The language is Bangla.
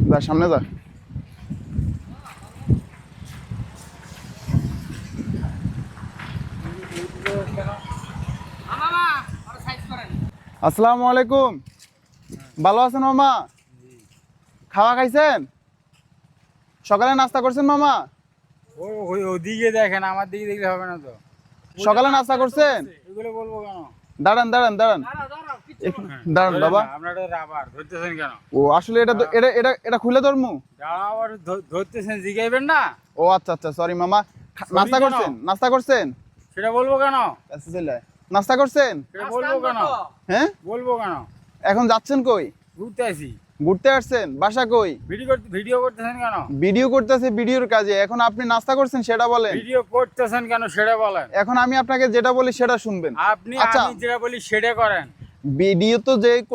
যা সামনে যা। আসসালামু আলাইকুম। ভালো আছেন মামা? খাওয়া খাইছেন? সকালে নাস্তা করছেন মামা? ওদিকে দেখেন, আমার দিকে দেখলে হবে না তো। সকালে নাস্তা করছেন? এগুলো বলবো কেন? দাঁড়ান দাঁড়ান দাঁড়ান দাঁড়ান বাবা। আপনারা রাবার ধরতেছেন কেন? ও আসলে এটা তো- এটা এটা এটা খুলে ধরমু। রাবার ধরতেছেন, জিগাইবেন না। ও আচ্ছা আচ্ছা, সরি মামা। Sorry নাস্তা কেন? করছেন? নাস্তা করছেন? সেটা বলবো কেন? আচ্ছা, চলে আয়। নাস্তা করছেন? সেটা বলবো কেন? হ্যাঁ, বলবো কেন? এখন যাচ্ছেন কই? ঘুরতে আসি। ঘুরতে আসছেন? বাসা কই? ভিডিও করতেছেন কেন? ভিডিও করতেছে, ভিডিওর কাজে। এখন আপনি নাস্তা করছেন সেটা বলেন। ভিডিও করতেছেন কেন সেটা বলেন। এখন আমি আপনাকে যেটা বলি সেটা শুনবেন। আপনি আচ্ছা। আমি যেটা বলি সেটা করেন। ভিডিও তো যে